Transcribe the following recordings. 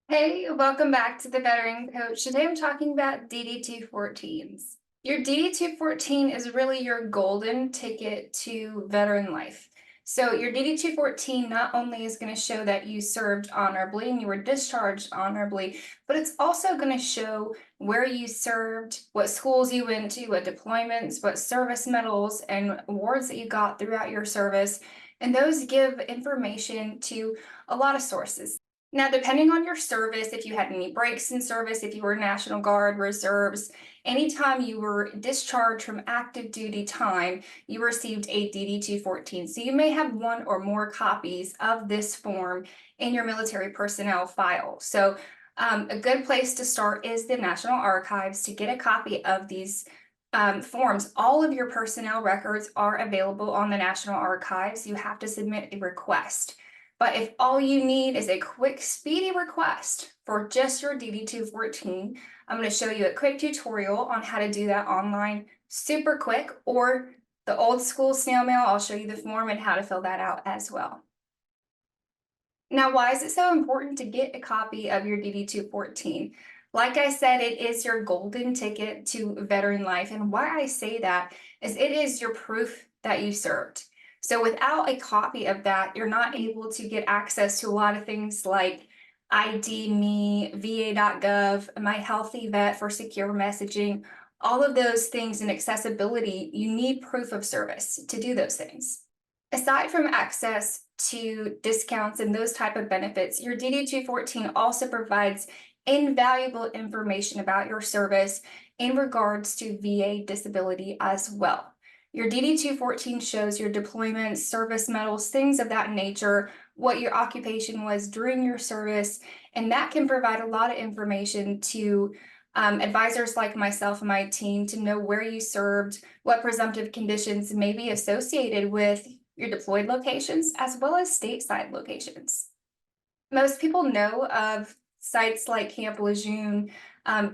Hey, welcome back to the Veteran Coach. Today I'm talking about DD214s. Your DD214 is really your golden ticket to veteran life. So your DD214 not only is going to show that you served honorably and you were discharged honorably, but it's also going to show where you served, what schools you went to, what deployments, what service medals and awards that you got throughout your service. And those give information to a lot of sources. Now, depending on your service, if you had any breaks in service, if you were National Guard, reserves, anytime you were discharged from active duty time, you received a DD214. So you may have one or more copies of this form in your military personnel file. So a good place to start is the National Archives to get a copy of these forms. All of your personnel records are available on the National Archives. You have to submit a request. But if all you need is a quick, speedy request for just your DD214, I'm going to show you a quick tutorial on how to do that online super quick, or the old school snail mail. I'll show you the form and how to fill that out as well. Now, why is it so important to get a copy of your DD214? Like I said, it is your golden ticket to veteran life. And why I say that is it is your proof that you served. So without a copy of that, you're not able to get access to a lot of things like ID Me, VA.gov, My Healthy Vet for secure messaging, all of those things and accessibility. You need proof of service to do those things. Aside from access to discounts and those type of benefits, your DD214 also provides invaluable information about your service in regards to VA disability as well. Your DD214 shows your deployments, service medals, things of that nature, what your occupation was during your service, and that can provide a lot of information to advisors like myself and my team to know where you served, what presumptive conditions may be associated with your deployed locations, as well as stateside locations. Most people know of sites like Camp Lejeune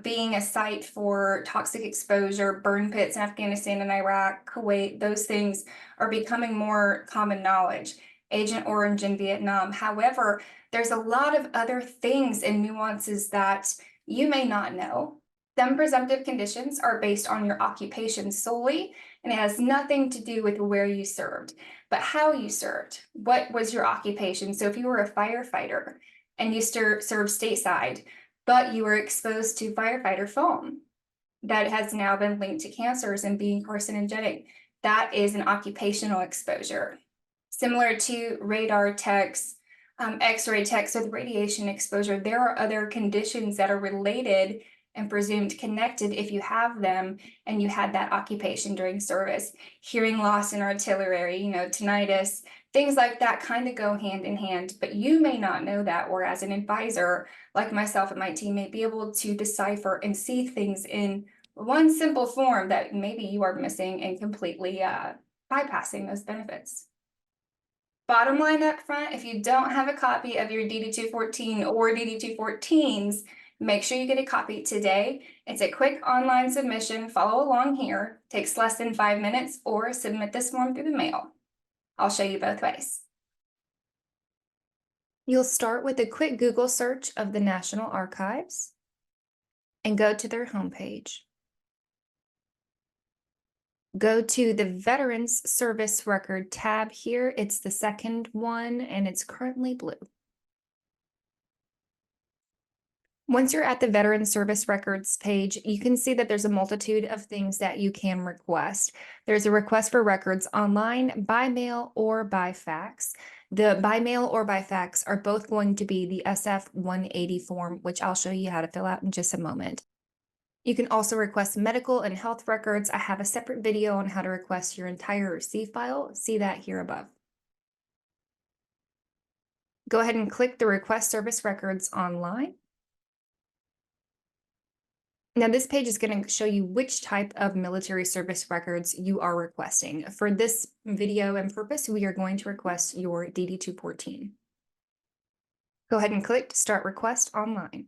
being a site for toxic exposure, burn pits in Afghanistan and Iraq, Kuwait. Those things are becoming more common knowledge. Agent Orange in Vietnam. However, there's a lot of other things and nuances that you may not know. Some presumptive conditions are based on your occupation solely, and it has nothing to do with where you served, but how you served. What was your occupation? So if you were a firefighter and you served stateside, but you were exposed to firefighter foam that has now been linked to cancers and being carcinogenic, that is an occupational exposure. Similar to radar techs, X-ray techs with radiation exposure, there are other conditions that are related and presumed connected if you have them and you had that occupation during service. Hearing loss in artillery, tinnitus, things like that kind of go hand in hand, but you may not know that, or as an advisor like myself and my team may be able to decipher and see things in one simple form that maybe you are missing and completely bypassing those benefits. Bottom line up front, if you don't have a copy of your DD214 or DD214s, make sure you get a copy today. It's a quick online submission. Follow along here. Takes less than 5 minutes, or submit this form through the mail. I'll show you both ways. You'll start with a quick Google search of the National Archives and go to their homepage. Go to the Veterans Service Record tab here. It's the second one and it's currently blue. Once you're at the Veteran Service Records page, you can see that there's a multitude of things that you can request. There's a request for records online, by mail, or by fax. The by mail or by fax are both going to be the SF-180 form, which I'll show you how to fill out in just a moment. You can also request medical and health records. I have a separate video on how to request your entire receive file. See that here above. Go ahead and click the Request Service Records online. Now this page is going to show you which type of military service records you are requesting. For this video and purpose, we are going to request your DD214. Go ahead and click Start Request Online.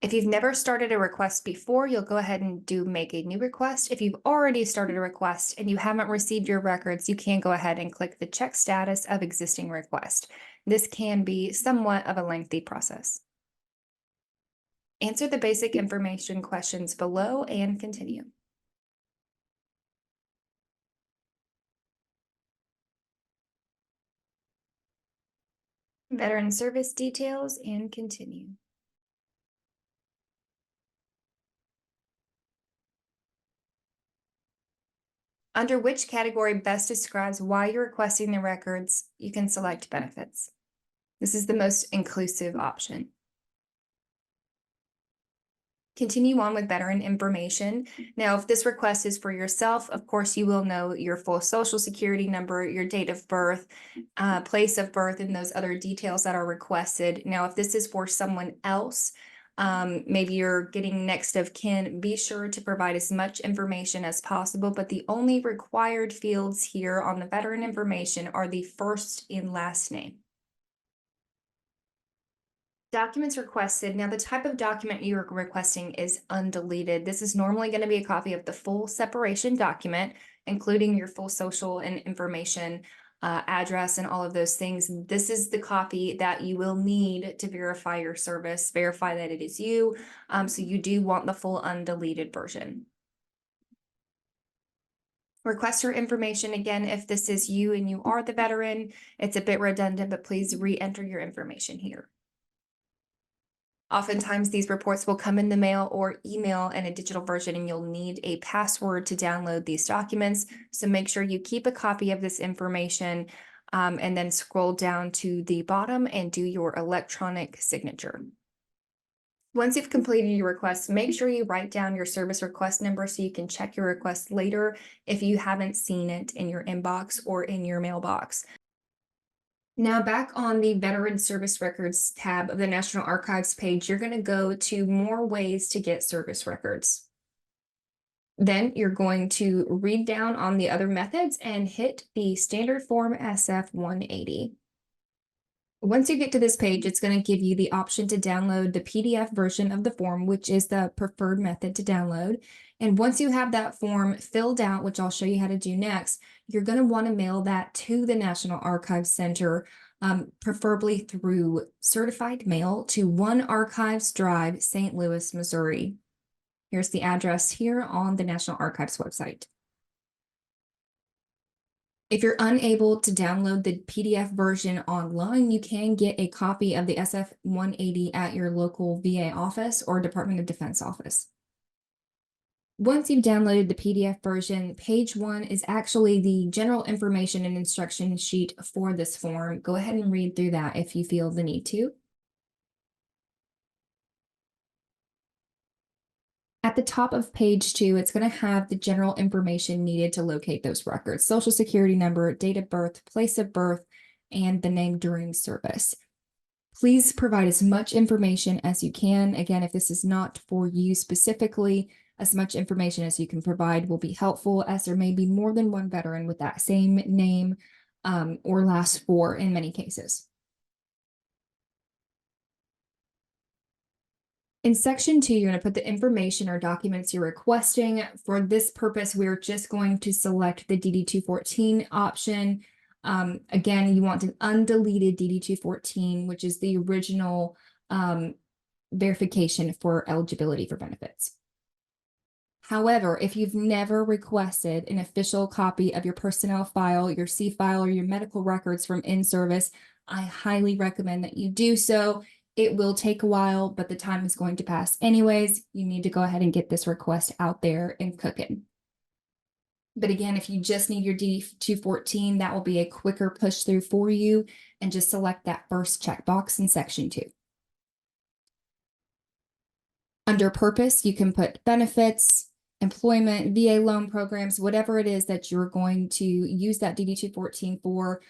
If you've never started a request before, you'll go ahead and make a new request. If you've already started a request and you haven't received your records, you can go ahead and click the Check Status of Existing Request. This can be somewhat of a lengthy process. Answer the basic information questions below and continue. Veteran service details and continue. Under which category best describes why you're requesting the records, you can select benefits. This is the most inclusive option. Continue on with veteran information. Now, if this request is for yourself, of course, you will know your full social security number, your date of birth, place of birth, and those other details that are requested. Now, if this is for someone else, maybe you're getting next of kin, be sure to provide as much information as possible, but the only required fields here on the veteran information are the first and last name. Documents requested. Now, the type of document you're requesting is undeleted. This is normally going to be a copy of the full separation document, including your full social and information, address, and all of those things. This is the copy that you will need to verify your service, verify that it is you. So you do want the full undeleted version. Requester information. Again, if this is you and you are the veteran, it's a bit redundant, but please re-enter your information here. Oftentimes, these reports will come in the mail or email in a digital version, and you'll need a password to download these documents. So make sure you keep a copy of this information and then scroll down to the bottom and do your electronic signature. Once you've completed your request, make sure you write down your service request number so you can check your request later if you haven't seen it in your inbox or in your mailbox. Now, back on the Veteran Service Records tab of the National Archives page, you're going to go to more ways to get service records. Then you're going to read down on the other methods and hit the standard form SF-180. Once you get to this page, it's going to give you the option to download the PDF version of the form, which is the preferred method to download. And once you have that form filled out, which I'll show you how to do next, you're going to want to mail that to the National Archives Center, preferably through certified mail to 1 Archives Drive, St. Louis, Missouri. Here's the address here on the National Archives website. If you're unable to download the PDF version online, you can get a copy of the SF-180 at your local VA office or Department of Defense office. Once you've downloaded the PDF version, page 1 is actually the general information and instruction sheet for this form. Go ahead and read through that if you feel the need to. At the top of page 2, it's going to have the general information needed to locate those records: social security number, date of birth, place of birth, and the name during service. Please provide as much information as you can. Again, if this is not for you specifically, as much information as you can provide will be helpful, as there may be more than one veteran with that same name or last 4 in many cases. In section 2, you're going to put the information or documents you're requesting. For this purpose, we're just going to select the DD214 option. Again, you want an undeleted DD214, which is the original verification for eligibility for benefits. However, if you've never requested an official copy of your personnel file, your C file, or your medical records from in-service, I highly recommend that you do so. It will take a while, but the time is going to pass anyways. You need to go ahead and get this request out there and cooking. But again, if you just need your DD214, that will be a quicker push through for you, and just select that first checkbox in section 2. Under purpose, you can put benefits, employment, VA loan programs, whatever it is that you're going to use that DD214 for.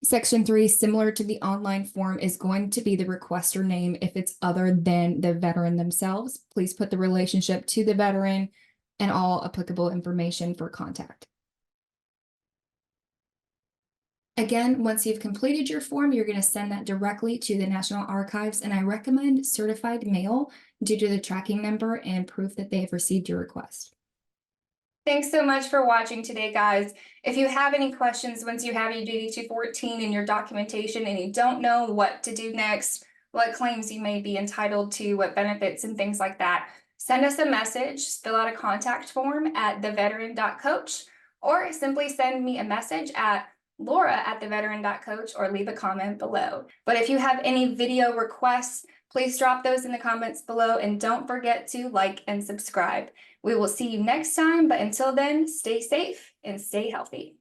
Section 3, similar to the online form, is going to be the requester name if it's other than the veteran themselves. Please put the relationship to the veteran and all applicable information for contact. Again, once you've completed your form, you're going to send that directly to the National Archives, and I recommend certified mail due to the tracking number and proof that they have received your request. Thanks so much for watching today, guys. If you have any questions once you have your DD214 and your documentation and you don't know what to do next, what claims you may be entitled to, what benefits and things like that, send us a message, fill out a contact form at theveteran.coach, or simply send me a message at laura@theveteran.coach or leave a comment below. But if you have any video requests, please drop those in the comments below and don't forget to like and subscribe. We will see you next time, but until then, stay safe and stay healthy.